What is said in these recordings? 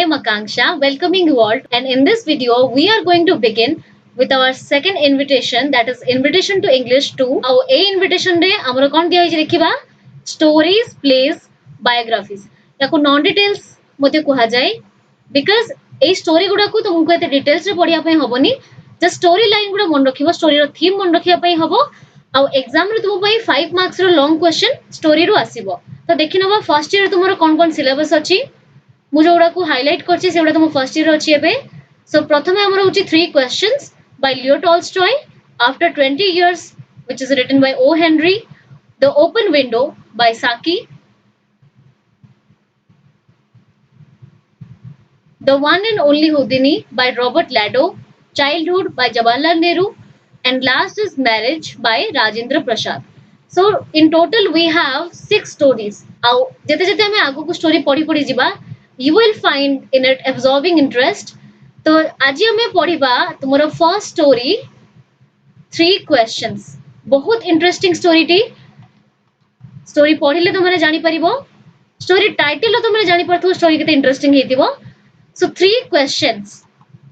am Akanksha, welcoming you all. And in this video, we are going to begin with our second invitation, that is invitation to English 2. Our A invitation re amara kon diya hoichi dekhiba stories, plays, biographies. याको non details मते कुहा जाए because a story गुडा को तुमको एते details रे पढिया पई हबोनी just story line गुडा मन रखिबो स्टोरी रो थीम मन रखिया पई हबो आ एग्जाम रे तुम पई 5 मार्क्स रो लॉन्ग क्वेश्चन स्टोरी रो आसीबो तो देखि नबा फर्स्ट ईयर तुमरो कोन कोन सिलेबस अछि मु जोडा को हाइलाइट करछि सेडा तुम फर्स्ट ईयर अछि एबे सो प्रथमे हमर होछि 3 questions bye Leo Tolstoy after 20 years which is written by O Henry The Open Window by Saki The One and Only Houdini by Robert Lado Childhood by Jawaharlal Nehru and last is Marriage by Rajendra Prasad so in total we have 6 stories आउ जते जते हमें आगो को story पढ़ी पढ़ी जिबा you will find in it absorbing interest तो आज हमें पढ़िबा तुमरो फर्स्ट स्टोरी 3 questions बहुत इंटरेस्टिंग स्टोरी टी स्टोरी पढ़िले तो माने जानि परिबो स्टोरी टाइटल तो माने जानि परथो स्टोरी केते इंटरेस्टिंग हेतिबो सो 3 questions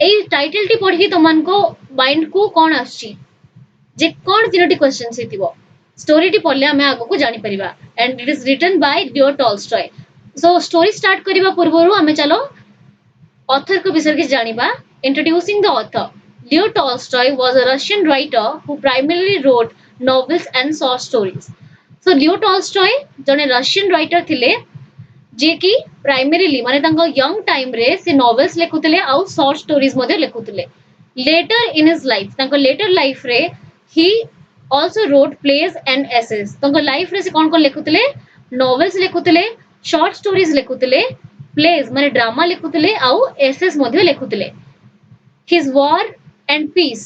ए टाइटल टी पढ़ी तमन को माइंड को कोन आछि जे कोन तीनोटी क्वेश्चंस हेतिबो स्टोरी टी पढ़ले हमें आगो को जानि परिबा and it is written by Leo Tolstoy so story start करिबा पूर्वरु हमें चलो ऑथर को विषय के जानिबा introducing the author Leo Tolstoy was a Russian writer who primarily wrote novels and short stories so Leo Tolstoy जने रशियन राइटर थिले जे कि प्राइमरीली माने तांको यंग टाइम रे से नॉवेल्स लेखुतले आउ शॉर्ट स्टोरीज मध्ये लेखुतले लेटर इन हिज लाइफ तांको लेटर लाइफ रे ही also wrote plays and essays तांको लाइफ रे से कोन कोन लेखुतले नॉवेल्स लेखुतले शॉर्ट स्टोरीज लेखुतले प्लेज माने ड्रामा लेखुतले आउ एसेस मध्ये लेखुतले his war and peace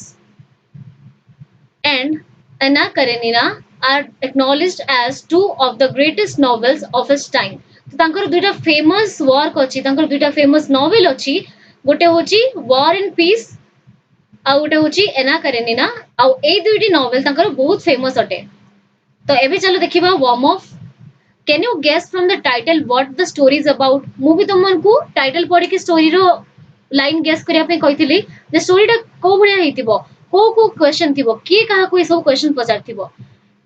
and Anna Karenina are acknowledged as two of the greatest novels of his time तो तांकर दुइटा फेमस वर्क अछि तांकर दुइटा फेमस नोवेल अछि गोटे होछि वॉर एंड पीस आ गोटे होछि एना करेनिना आ ए दुइटी नोवेल तांकर बहुत फेमस अटे तो एबे चलो देखिबा warm up can you guess from the title what the story is about मु भी तुमन को टाइटल पढि के स्टोरी रो लाइन गेस करिया पे कहितली जे स्टोरी टा को बढिया हेतिबो को क्वेश्चन थिबो के कहा को सब क्वेश्चन पचार थिबो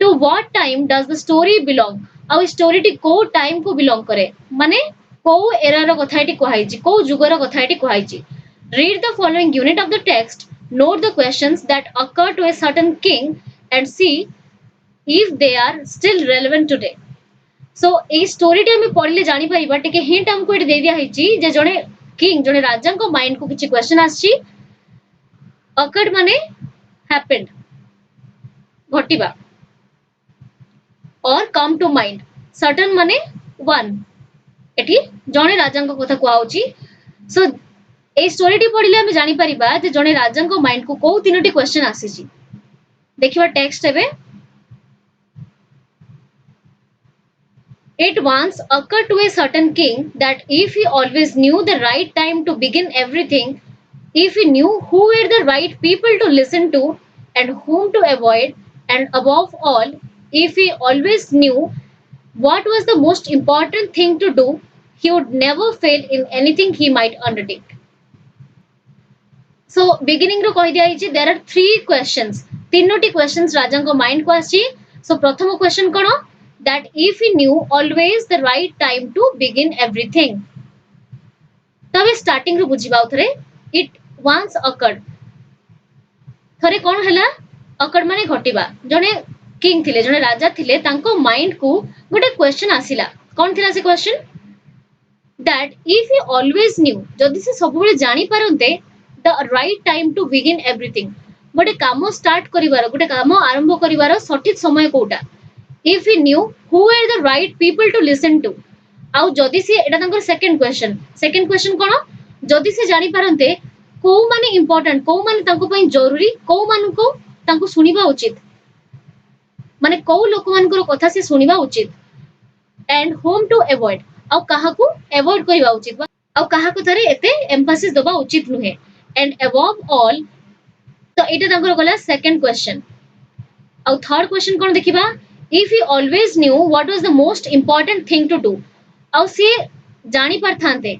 to what time does the story belong आ स्टोरी टी को टाइम को बिलोंग करे माने को एरा रो कथाटी कहैछि को जुगर कथाटी कहैछि read the following unit of the text note the questions that occur to a certain king and see if they are still relevant today so a story टे हमें पढ़ले जानि परिबा टिके हिंट हमको एट दे दिया हिची जे जने किंग जने राजा को माइंड को किछि क्वेश्चन आछि occurred माने happened घटिबा और come to mind certain माने one एठी जने राजा को कथा कुआ होची सो ए स्टोरी टी पढ़िले हम जानि परिबा जे जने राजा को माइंड को को तीनोटी क्वेश्चन आसीची देखिबा टेक्स्ट हेबे It once occurred to a certain king that if he always knew the right time to begin everything, if he knew who were the right people to listen to and whom to avoid, and above all, if he always knew what was the most important thing to do, he would never fail in anything he might undertake. So beginning रो कहि दिया हिची there are 3 questions तीनोटी questions राजा को mind को आछि सो प्रथम question cone that if he knew always the right time to begin everything तबे starting रो बुझिबा उथरे it once occurred थरे कोन हला occurred माने घटिबा जने किंग थिले जने राजा थिले तांको माइंड को गोटे क्वेश्चन आसिला कोन थिला से question that if he always knew जदि से सब बेले जानि परंते the right time to begin everything गोटे काम स्टार्ट करिवार गोटे काम आरंभ करिवार सठिक समय Kota if he knew who were the right people to listen to आउ जदि से एटा तांकर सेकंड क्वेश्चन कोन जदि से जानि परंते को माने इंपोर्टेंट को माने तांको पई जरूरी को मान को तांको सुनिबा उचित माने को लोक मानकर कथा से सुनिबा उचित एंड होम टू अवॉइड आउ काहा को अवॉइड करिबा उचित आउ काहा को थरे एते एम्फासिस दबा उचित नुहे and above all तो एटा तांकर गला सेकंड क्वेश्चन आउ थर्ड क्वेश्चन कोन देखिबा if he always knew what was the most important thing to do आउ से जानि परथांते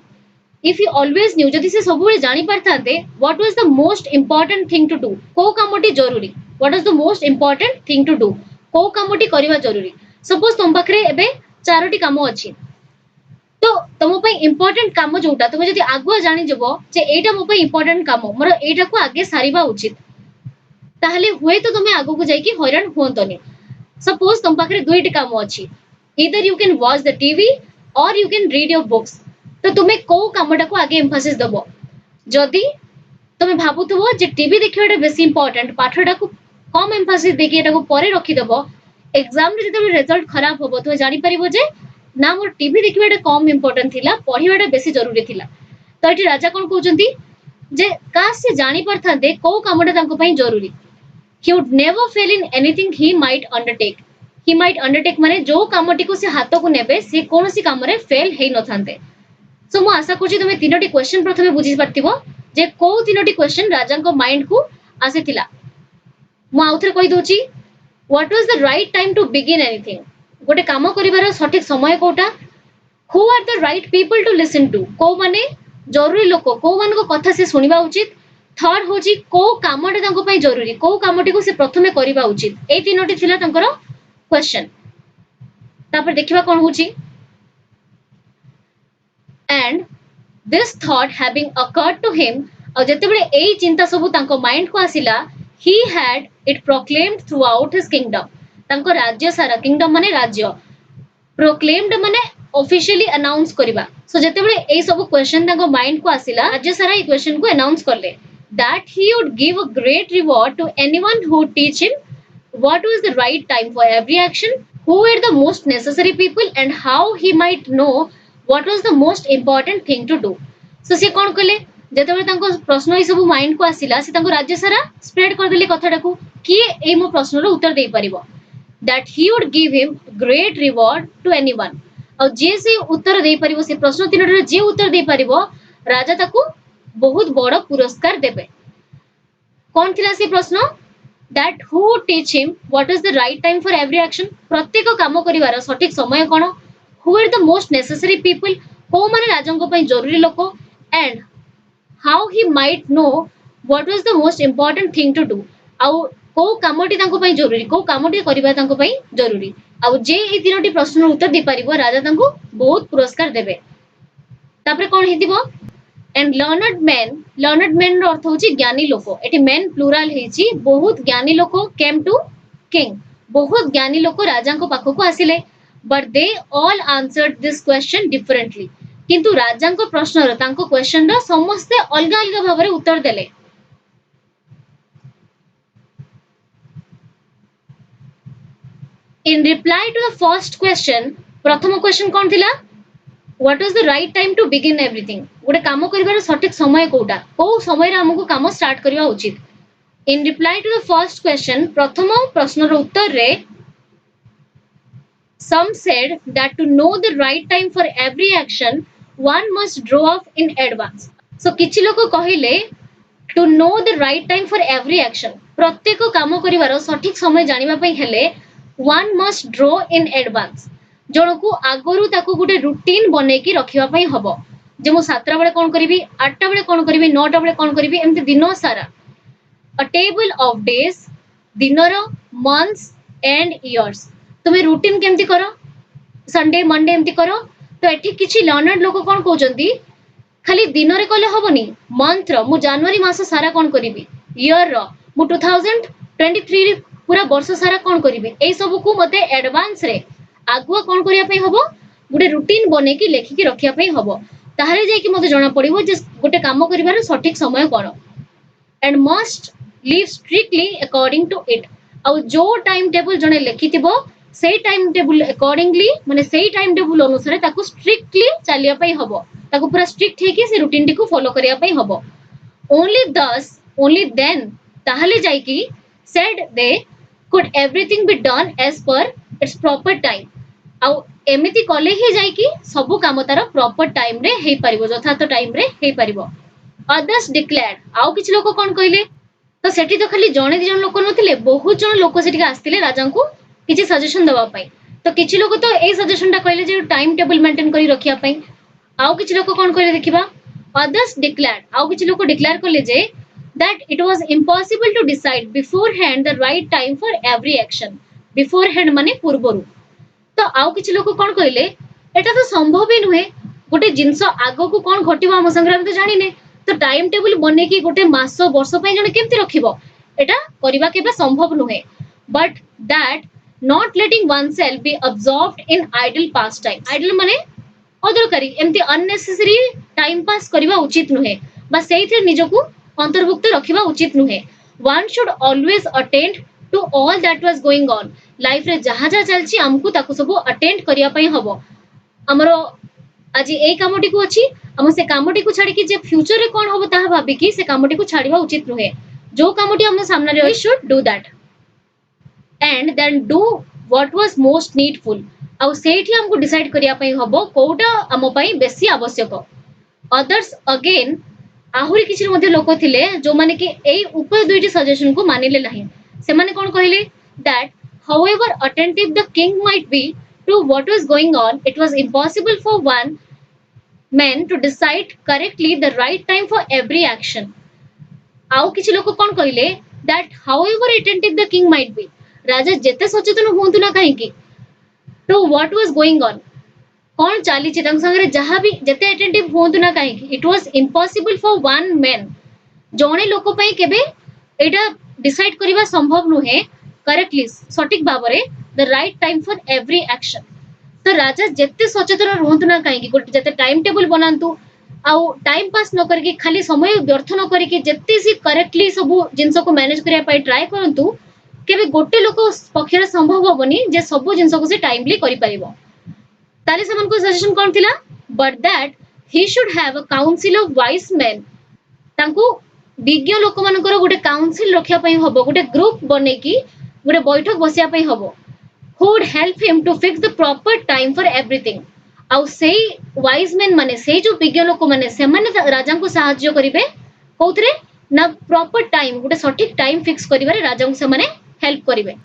इफ यू ऑलवेज न्यू जदि से सब जानी पारथांते what was the most important thing to do को कामटी जरूरी what was the most important thing to do को कामटी करबा जरूरी सपोज तुम पाखरे एबे चारोटी काम अछि तो तुम पे इंपोर्टेंट काम जोटा तुम जदि आगुआ जानी जबो जे एटा मो पे इंपोर्टेंट काम मोर एटा को आगे सारिबा उचित ताहले हुए तो तुम आगु को जाई कि हैरान होंतनी सपोज तुम पाखरे दुईटी काम अछि either you can watch the TV or you can read your books तो तुम्हें को कामटा को आगे एम्फासिस दबो जदि तुम भाबुथबो जे टीवी देखियोटा बेसी इंपोर्टेंट पाठटा को कम एम्फासिस देके एटा को परे रखि दबो एग्जाम रे जते रिजल्ट खराब होबो तुम जानि परिबो जे ना मोर टीवी देखिबाटा कम इंपोर्टेंट थिला पढिबाटा बेसी जरूरी थिला तो एठी राजा कोन कहउचंती जे काश से जानि परथांते को कामटा तांको पई जरूरी he would never fail in anything he might undertake माने जो कामटी को से हाथ को नेबे से कोनोसी काम रे फेल हेई न थांते सो मु आशा करछि तुमे तीनोटी क्वेश्चन प्रथमे बुझि पारतिबो जे को तीनोटी क्वेश्चन राजा को माइंड को आसीतिला मु आउथरे कहि दोछि what was the right time to begin anything गोटे काम करिवार सठिक समय कोटा who are the right people to listen to को माने जरूरी लोक को मान को कथा से सुनिबा उचित थर्ड होची को कामटे तांको पई जरूरी को कामटी को से प्रथमे करिबा उचित ए तीनोटी थिला तांकर क्वेश्चन तापर देखिबा कोन होची and this thought having occurred to him और जते बळे एई चिंता सब तांको माइंड को आसिला he had it proclaimed throughout his kingdom तांको राज्य सारा किंगडम माने राज्य प्रोक्लेम्ड माने ऑफिशियली अनाउंस करिबा सो जते बळे एई सब क्वेश्चन तांको माइंड को आसिला राज्य सारा ए क्वेश्चन को अनाउंस करले that he would give a great reward to anyone who would teach him what was the right time for every action, who were the most necessary people, and how he might know what was the most important thing to do. So se kon kale जेतेबेले तांको प्रश्न ई सब mind को आसिला से तांको राज्य सारा spread कर देले कथाटा को कि ए मो प्रश्न रो उत्तर देई परिबो that he would give him great reward to anyone और जे से उत्तर देई परिबो से प्रश्न तीनोटर जे उत्तर देई परिबो राजा ताकू बहुत बड़ पुरस्कार देबे कौन थिला से प्रश्न that who teach him what is the right time for every action प्रत्येक काम करिवार सठिक समय कोन who are the most necessary people को माने राजंको पई जरूरी लोक and how he might know what was the most important thing to do आउ को कामटी तांको पई जरूरी को कामटी करिबा तांको पई जरूरी आउ जे ए तीनोटी प्रश्न उत्तर दे परिबो राजा तांको बहुत पुरस्कार देबे तापर कोन हेतिबो एंड लर्नड मेन रो अर्थ होची ज्ञानी लोक एटी मेन प्लुरल हेची बहुत ज्ञानी लोक केम टू किंग बहुत ज्ञानी लोक राजा को पाखो को आसिले but they all answered this question differently किंतु राजा को प्रश्न रो तांको क्वेश्चन रो समस्त अलगा अलगा भाव रे उत्तर देले in reply to the first question प्रथम क्वेश्चन कोन थिला What was the right time to begin everything? गोटे काम करिवार सठिक समय कोटा को समय रे हमको काम स्टार्ट करिवा उचित in reply to the first question प्रथम प्रश्न रो उत्तर रे some said that to know the right time for every action one must draw up in advance so किछि लोक कहिले to know the right time for every action प्रत्येक काम करिवार सठिक समय जानिबा पई हेले one must draw in advance जनकू आगरु ताको गुटे रूटीन बने की रखिबा पई हबो जे मु 7टा बेले कोन करिवि 8टा बेले कोन करिवि 9टा बेले कोन करिवि एमति दिनो सारा अ टेबल ऑफ डेज दिनर मंथ्स एंड इयर्स तुमे रूटीन केमति करो संडे मंडे एमति करो तो एठी किछि लर्नड लोक कोन कहउचंती खाली दिन रे कले हबनी मंथ रो मु जनवरी मास सारा कोन करिवि ईयर रो मु 2023 पूरा वर्ष सारा कोन करिवि एई सब को मते एडवांस रे आगुआ कोन करिया पई हबो गुटे रूटीन बने की लेखि की रखिया पई हबो ताहारे जे कि मते जणा पड़िबो जे गुटे काम करिवार सठिक समय कोन and must live strictly according to it आ जो टाइम टेबल जणे लेखितिबो सेई टाइम टेबल अकॉर्डिंगली माने सेई टाइम टेबल अनुसार ताकू स्ट्रिक्टली चलिया पई हबो ताकू पूरा स्ट्रिक्ट हे कि से रूटीन टी को फॉलो करिया पई हबो ओनली देन ताहाले जाई कि said they could everything be done as per its proper time आउ एमिति कले ही जाई कि सब काम तार प्रॉपर टाइम रे हेई परिबो यथार्थ टाइम रे हेई परिबो अदर्स डिक्लेयर्ड आउ किछ लोक कोन कहिले तो सेठी तो खाली जणे दि जण लोक नथिले बहुत जण लोक सेठी आस्तिले राजा को किछि सजेशन देबा पई तो किछि लोक तो ए सजेशन टा कहिले जे टाइम टेबल मेंटेन करी रखिया पई आउ किछि लोक कोन कहिले देखिबा others declared आउ किछि लोक डिक्लेयर करले जे that it was impossible to decide beforehand the right time for every action beforehand माने पूर्वरु तो आउ किछि लोक कोन कहले एटा तो संभव ही नुहे गोटे जिंस आगो को कोन घटिबो हम संग्राम तो जानिने तो टाइम टेबल बने कि गोटे मास वर्ष पय जने केमति रखिबो एटा करिबा केबे संभव नुहे but that not letting oneself be absorbed in idle pastime idle माने अदरकारी एमती unnecessary टाइम पास करिबा उचित नुहे बा सेइथे निजको अंतर्भुक्त रखिबा उचित नुहे one should always attend to all that was going on life रे जहा जहा चलची हमकु ताकु सब अटेंड करिया पई हबो हमरो आज ए कामटी को अछि हम से कामटी को छाडी कि जे फ्यूचर रे कोन हबो ताहा भाबी कि से कामटी को छाडीबा उचित नुहे जो कामटी हम सामने रे should do that and then do what was most needful आउ सेठी हमको डिसाइड करिया पई हबो कोउटा हम पई बेसी आवश्यक others again आहुरी किछि मध्ये लोक थिले जो माने कि एई ऊपर दुईटी सजेशन को मानिले नाही से माने कोन कहिले that however attentive the king might be to what was going on it was impossible for one man to decide correctly the right time for every action आउ किछि लोक कोन कहिले that however attentive the king might be राजा जेते सचेतन होंतु ना काहे कि तो what was going on कोन चाली छि तंग संगे जहां भी जेते अटेंटिव होंतु ना काहे कि it was impossible for one man जणे लोक पई केबे एटा डिसाइड करिवा संभव नुहे करेक्टली सटीक भाबरे the right time for every action तो राजा जेते सचेतन रहंतु ना काहे कि गोटे जेते टाइम टेबल बनांतु आउ टाइम पास न करके खाली समय व्यर्थ न करके जेते सी करेक्टली सब जिंस को मैनेज करिया पई ट्राई करंतु केबे गोटे लोक पक्षरे संभव होबनी जे सब जिंस को से टाइमली करि परिबो ताले समन को सजेशन कोन थिला but that he should have a council of wise main तांको विज्ञ लोक मानकर गोटे काउंसिल रखिया पई होबो गोटे ग्रुप बने की गोटे बैठक बसिया पई होबो who would help him to fix the proper time for everything आउ सेई वाइज मेन माने सेई जो विज्ञ लोक माने से माने राजा को सहायता करिवे कोथरे ना प्रॉपर टाइम गोटे सटीक टाइम फिक्स करिवारे राजा को से माने हेल्प करिवे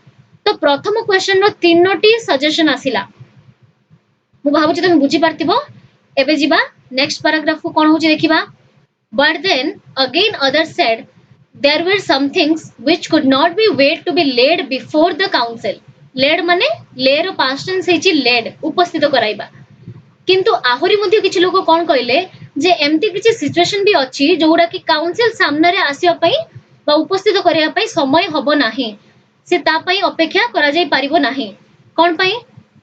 तो प्रथम क्वेश्चन रो तीनोटी सजेशन आसिला मु भाबुची तुम बुझी पारतिबो एबे जिबा नेक्स्ट पैराग्राफ को कोन होची देखिबा but then again other said there were some things which could not be wait to be laid before the council laid माने लेर पास्ट टेंस हेची लेड उपस्थित कराइबा किंतु आहुरी मध्ये किछि लोक कोन कहले जे एमती किछि सिचुएशन भी अछि जोडा कि काउंसिल सामने रे आसीबा पई बा उपस्थित करिया पई समय हबो नाही से ता पई अपेक्षा करा जाई पारिबो नाही कोन पई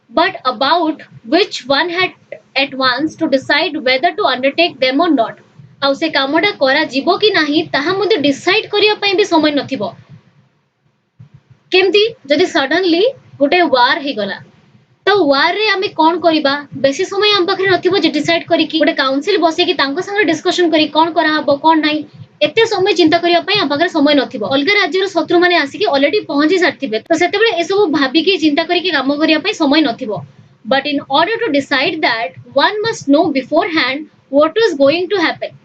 but about which one had at once to decide whether to undertake them or not आउ से कामडा करा जीवो कि नाही ताहा मध्ये डिसाइड करिया पई भी समय नथिबो केमती जदि सडनली गोटे वार हे गला तो वार रे आमे कोन करिबा बेसी समय हम पखरे नथिबो जे डिसाइड करी कि गोटे काउंसिल बसे कि तांको संग डिस्कशन करी कोन करा हबो कोन नाही एते समय चिंता करिया पई हम पखरे समय नथिबो अलगा राज्यर शत्रु माने आसी कि ऑलरेडी पहुंची सारथिबे तो सेते बेले ए सब भाबी कि चिंता करी कि काम करिया पई समय नथिबो but in order to decide that one must know beforehand what is going to happen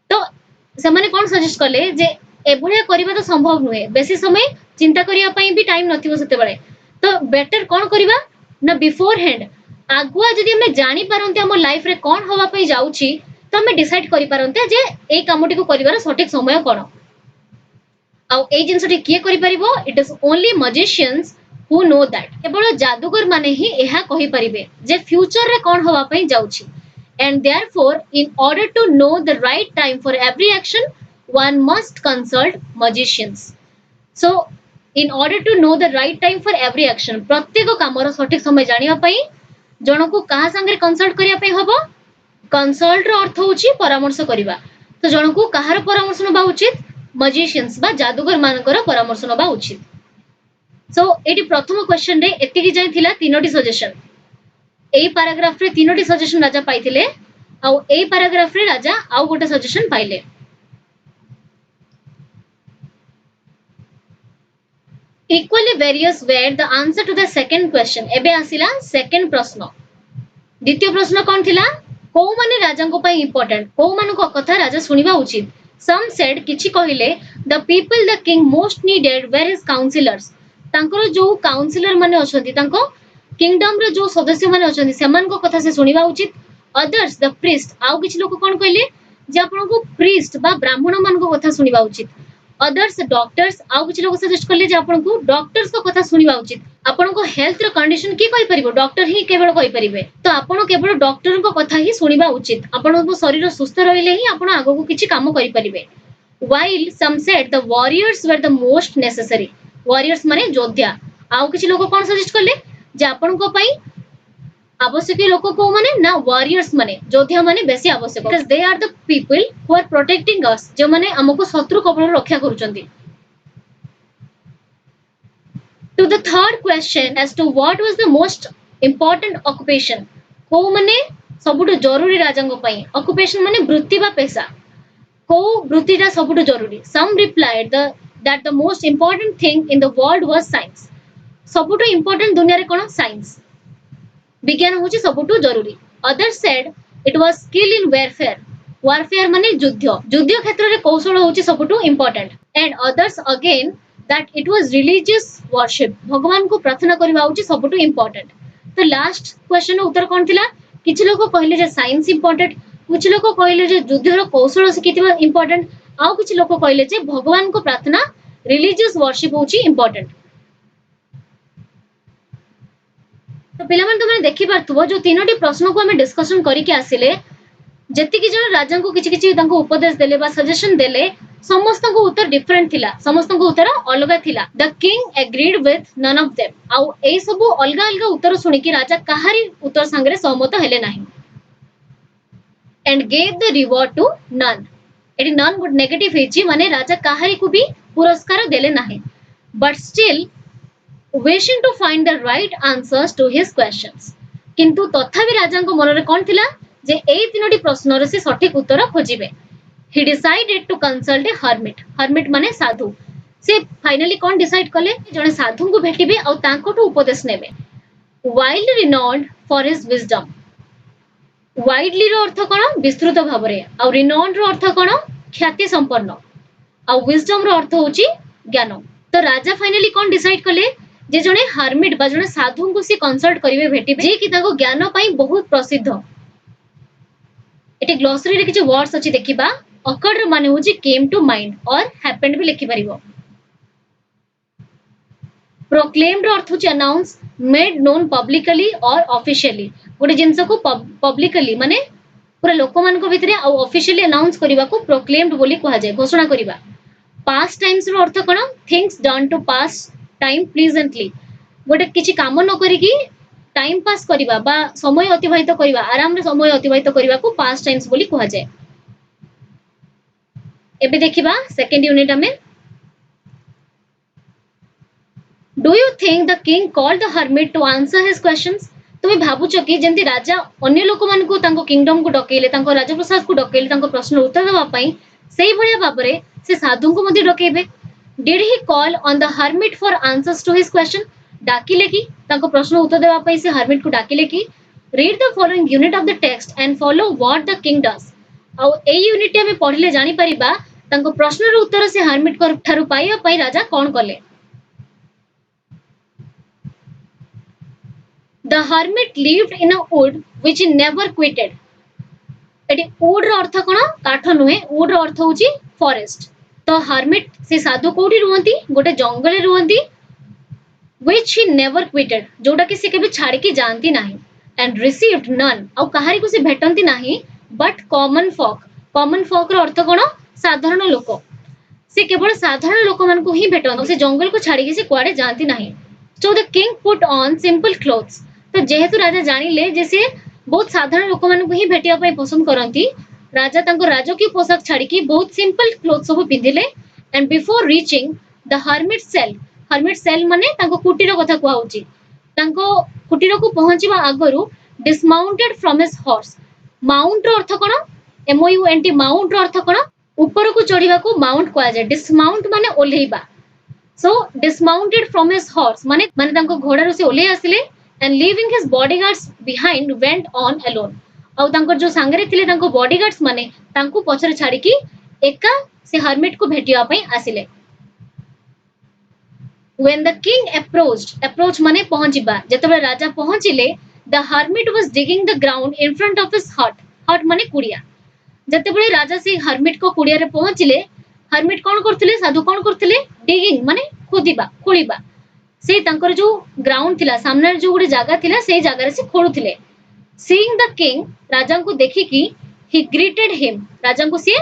तो से माने कोन सजेस्ट करले जे एभलिया करिबा तो संभव नुहे बेसी समय चिंता करिया पई भी टाइम नथिबो सेते बेले तो बेटर कोन करिबा ना बिफोरहैंड आगुआ जदि हमें जानि पारंते हम लाइफ रे कोन होवा पई जाउची तो हमें डिसाइड करि पारंते जे ए कामटी को करिवार सटीक समय कोन आउ ए जिंसटी किए करि परिबो it is only magicians who know that केवल जादूगर माने ही एहा कहि परिबे जे फ्यूचर रे कोन होवा पई जाउची and therefore in order to know the right time for every action one must consult magicians so in order to know the right time for every action प्रत्येक कामर सटीक समय जानिया पई जणको कहा संगे कंसल्ट करिया पई हबो कंसल्ट रो अर्थ होची परामर्श करिबा तो जणको कहार परामर्श नबा उचित मैजिशियंस बा जादूगर मानकर परामर्श नबा उचित सो एटी प्रथम क्वेश्चन रे एति कि जाय थिला तीनोटी सजेशन ए पैराग्राफ रे तीनोटी सजेशन राजा पाइथिले आउ ए पैराग्राफ रे राजा आउ गोटे सजेशन पाइले equally various were the answer to the second question एबे आसिला सेकंड प्रश्न द्वितीय प्रश्न कोन थिला को माने राजा को पई इंपोर्टेंट को मानु को कथा राजा सुनिबा उचित some said किछि कहिले the people the king most needed were his counselors तांकर जो काउंसिलर माने अछंती तांको किंगडम रे जो सदस्य माने अछंती सेमान को कथा से सुनिबा उचित others the priest आउ किछि लोक कोन कहले जे आपन को priest बा ब्राह्मण मान को कथा सुनिबा उचित others doctors आउ किछि लोक सजेस्ट करले जे आपन को डॉक्टर्स को कथा सुनिबा उचित आपन को हेल्थ रो कंडीशन की कहि परिबो डॉक्टर ही केवल कहि परिबे तो आपन केवल डॉक्टर को कथा ही सुनिबा उचित आपन को शरीर सुस्थ रहिले ही आपन आगो को किछि काम करि परिबे while some said the warriors were the most necessary warriors माने योद्धा आउ किछि लोक कोन सजेस्ट करले जे आपन को पई आवश्यक लोक को माने ना वॉरियर्स माने योद्धा माने बेसी आवश्यक because they are the people who are protecting us जो माने हमको शत्रु कबल रक्षा करूचंदी to the third question as to what was the most important occupation को माने सबुठ जरूरी राजांग पई occupation माने वृत्ति बा पेशा को वृत्तिटा सबुठ जरूरी some replied that the most important thing in the world was science सबुठ important दुनिया रे कोन साइंस विज्ञान होची सबुठु जरूरी other said it was skill in warfare माने युद्ध क्षेत्र रे कौशल होची सबुठु important and others again that it was religious worship भगवान को प्रार्थना करबा होची सबुठु इंपोर्टेंट तो लास्ट क्वेश्चन उत्तर कोन थिला किछि लोक कहले जे साइंस इंपोर्टेंट कुछ लोक कहले जे युद्ध रो कौशल सिखितिबा इंपोर्टेंट आउ किछि लोक कहले जे भगवान को प्रार्थना रिलीजियस वर्शिप होची इंपोर्टेंट तो पिला मन तुम देखि पारथुबो जो तीनोटी प्रश्न को हमें डिस्कशन करी के आसिले जति कि जन राजा को किछि किछि तांको उपदेश देले बा सजेशन देले समस्त को उत्तर डिफरेंट थिला समस्त को उत्तर अलग थिला the king agreed with none of them आउ ए सब अलग अलग उत्तर सुनि कि राजा कहारी उत्तर संगे सहमत हेले नाही and gave the reward to none एटी नन गुड नेगेटिव हेची माने राजा कहारी को भी पुरस्कार देले नाही but still wishing to find the right answers to his questions किंतु तथापि राजा को मन रे कोन थिला जे एई तीनोटी प्रश्न रे से सठिक उत्तर खोजिबे he decided to consult a hermit माने साधु से फाइनली कोन डिसाइड कले जने साधु को भेटिबे आ तांकोटु उपदेश नेबे widely renowned for his wisdom widely रो अर्थ कोन विस्तृत भाबरे आ renowned रो अर्थ कोन ख्याति संपन्न आ wisdom रो अर्थ होची ज्ञान तो राजा फाइनली कोन डिसाइड कले जे जने हार्मिट बा जने साधु को से कंसल्ट करिवे भेटिबे जे कि ताको ज्ञान पई बहुत प्रसिद्ध एटी ग्लोसरी रे किछ वर्ड्स अछि देखिबा अकर्ड माने होची केम टू माइंड और हैपेंड भी लिखि परिबो प्रोक्लेम्ड अर्थ होची अनाउंस मेड नोन पब्लिकली और ऑफिशियली गोटे जिंस को पब्लिकली माने पूरा लोक मान को भितरे आ ऑफिशियली अनाउंस करिबा को प्रोक्लेम्ड बोली कहा जाय घोषणा करिबा पास्ट टाइम्स रो अर्थ कोन things done to pass time pleasantly गोटे किछि काम न करी की टाइम पास करिबा बा समय अतिबाहित करिबा आराम रे समय अतिबाहित करिबा को पास्ट टाइम्स बोली कहा जाय एबे देखिबा सेकंड यूनिट में do you think the king called the hermit to answer his questions तुमे भाबुछ कि जेंति राजा अन्य लोक मान को तांको किंगडम को डकेले तांको राजप्रसाद को डकेले तांको प्रश्न उत्तर देबा पई सेही भलिया बाबरे से साधु को मध्ये डकेबे did he call on the hermit for answers to his question डाकिले की तांको प्रश्न उत्तर देबा पई से hermit को डाकिले की read the following unit of the text and follow what the king does आ ए यूनिट में पढिले जानि परिबा तांको प्रश्न रो उत्तर से hermit को ठारु पाइबा पई राजा कोन कले the hermit lived in a wood which he never quitted eighty wood रो अर्थ कोन काठ नुहे wood रो अर्थ होची forest तो हर्मिट से साधु कोठी रुहंती गोटे जंगल रे रुहंती which he never quitted जोटा कि से केबे छाड़ी के जानती नाही and received none औ कहारी को से भेटंती नाही but common folk रो अर्थ कोन साधारण लोक से केवल साधारण लोक मान को ही भेटन से जंगल को छाड़ी के से कुआडे जानती नाही so the king put on simple clothes तो जेहेतु राजा जानिले जे से बहुत साधारण लोक मान को ही भेटिया पई पसंद करंती राजा तांको राजकीय पोशाक छाड़ी की बहुत सिंपल क्लोथ सब पिंधिले and before reaching the hermit cell माने तांको कुटीर कथा कुआ होची तांको कुटीर को पहुंचीबा आगरु dismounted from his horse mount रो अर्थ कोन MOUNT माउंट रो अर्थ कोन ऊपर को चढ़ीबा को माउंट कुआ जाय डिसमाउंट माने ओल्हेइबा so dismounted from his horse माने तांको घोड़ा रो से ओल्हे आसिले and leaving his bodyguards behind went on alone औ तांको जो सांगरे थिले तांको बॉडीगार्ड्स माने तांको पछरे छाड़ी की एका से हर्मिट को भेटिया पई आसिले when the king approach माने पहुंचीबा जेतबे राजा पहुंचिले The hermit was digging the ground in front of his hut. Hut माने कुड़िया. ଯେତେବେଳେ ରାଜା ସେଇ ହର୍ମିଟ କ କୁଡ଼ିଆରେ ପହଞ୍ଚିଲେ ହର୍ମିଟ କଣ କରୁଥିଲେ ସାଧୁ କଣ କରୁଥିଲେ ଡିଗିଂ ମାନେ ଖୋଦିବା ଖୋଳିବା ସେ ତାଙ୍କର ଯୋଉ ଗ୍ରାଉଣ୍ଡ ଥିଲା ସାମ୍ନାରେ ଯୋଉ ଗୋଟେ ଜାଗା ଥିଲା ସେଇ ଜାଗାରେ ସେ ଖୋଳୁଥିଲେ seeing the king ରାଜାଙ୍କୁ ଦେଖିକି he greeted him ରାଜାଙ୍କୁ ସିଏ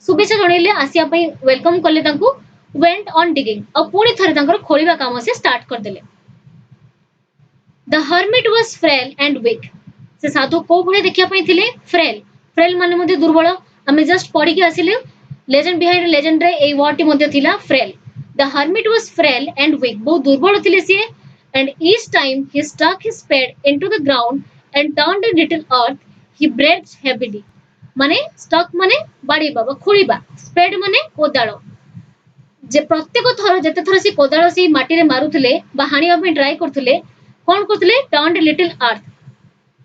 शुभेच्छा जणैले आसिया ପାଇଁ वेलकम कले तांको went on digging ଆଉ ପୁଣି ଥରେ ତାଙ୍କର ଖୋଳିବା କାମ ସେ ଷ୍ଟାର୍ଟ କରିଦେଲେ the hermit was frail and weak से साधु को भले देखिया ପାଇଁ ଥିଲେ frail frail माने मध्ये दुर्बल हमें जस्ट पढ़ी के आसिले लेजेंड बिहाइंड लेजेंड रे एई वर्ड टी मध्ये थिला frail the hermit was frail and weak बहुत दुर्बल थिले सिए and each time he stuck his spade into the ground and turned a little earth he breathed heavily माने stuck माने बाड़ीबा बा खुळीबा spade माने कोदाळ जे प्रत्येक थर जते थर से कोदाळ से माटी रे मारुथले बा हाणीबा पे ट्राई करथले कोन करथले turned a little earth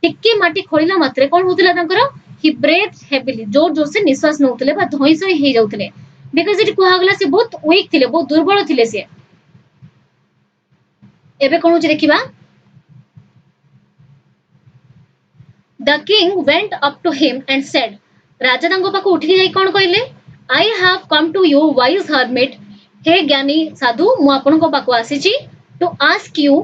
टिक्के माटी खोलिला मात्रे कोन होतला तांकर he breathed heavily जोर जोर से निश्वास नउतले बा धोई सई हे जाउतले बिकॉज़ इट कुहा गला से बहुत वीक थिले बहुत दुर्बल थिले से एबे कोन होची देखिबा the king went up to him and said राजा तांको पाको उठी जाई कोन कहले I have come to you wise hermit हे ज्ञानी साधु मु आपन को पाको आसीची to ask you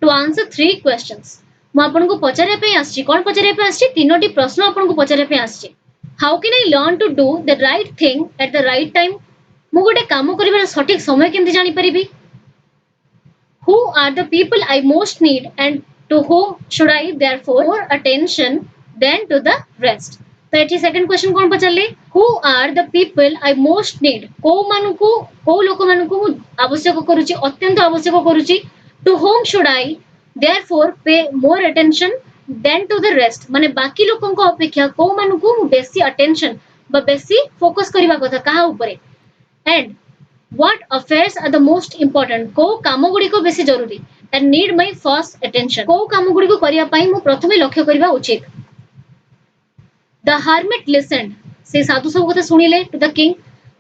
to answer 3 questions मु आपन को पचारे पे आसी कोन पचारे पे आसी तीनोटी प्रश्न आपन को पचारे पे आसी how can I learn to do the right thing at the right time मु गोटे काम करिबार सठिक समय केमति जानि परिबी who are the people I most need and to whom should I therefore more attention than to the rest तो एठी सेकंड क्वेश्चन कोन पचारले who are the people I most need को लोक मानकु आवश्यक करूची अत्यंत आवश्यक करूची to whom should I therefore pay more attention than to the rest माने बाकी लोकन को अपेक्षा को मानकु बेसी अटेंशन बा बेसी फोकस करिवा कथा कहा ऊपरे and what affairs are the most important को काम गुडी को बेसी जरूरी and need my first attention को काम गुडी को करिया पई मु प्रथमे लक्ष्य करिवा उचित the hermit listened से साधु सब कथा सुनिले to the king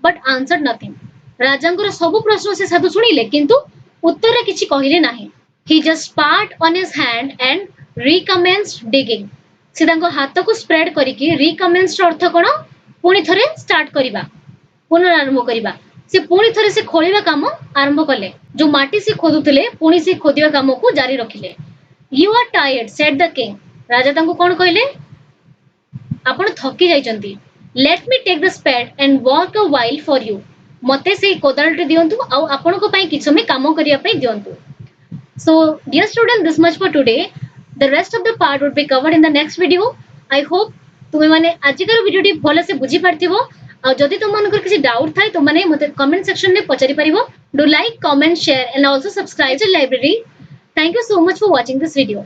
but answered nothing राजांकर सब प्रश्न से साधु सुनिले किंतु उत्तर रे किछि कहिले नाही he just spat on his hand and recommenced digging से तांको हाथ को स्प्रेड करिकि recommenced अर्थ कोन पुनी थरे स्टार्ट करिबा पुनरारंभ करिबा से पुनी थरे से खोलिबा काम आरंभ कले जो माटी से खोदुतले पुनी से खोदिबा काम को जारी रखिले you are tired said the king राजा तांको कोन कहले आपण थकी जाइचंती let me take the spade and work a while for you मते से कोदालटे दियंतु आ आपण को पई किछ समय काम करिया पई दियंतु so dear student this much for today the rest of the part would be covered in the next video I hope तुमे माने आजिकर वीडियो टी भले से बुझी पारथिबो आ जदि तुम मानकर किसी डाउट थाए तो माने मते कमेंट सेक्शन में पचारि परिबो do like comment share and also subscribe to library thank you so much for watching this video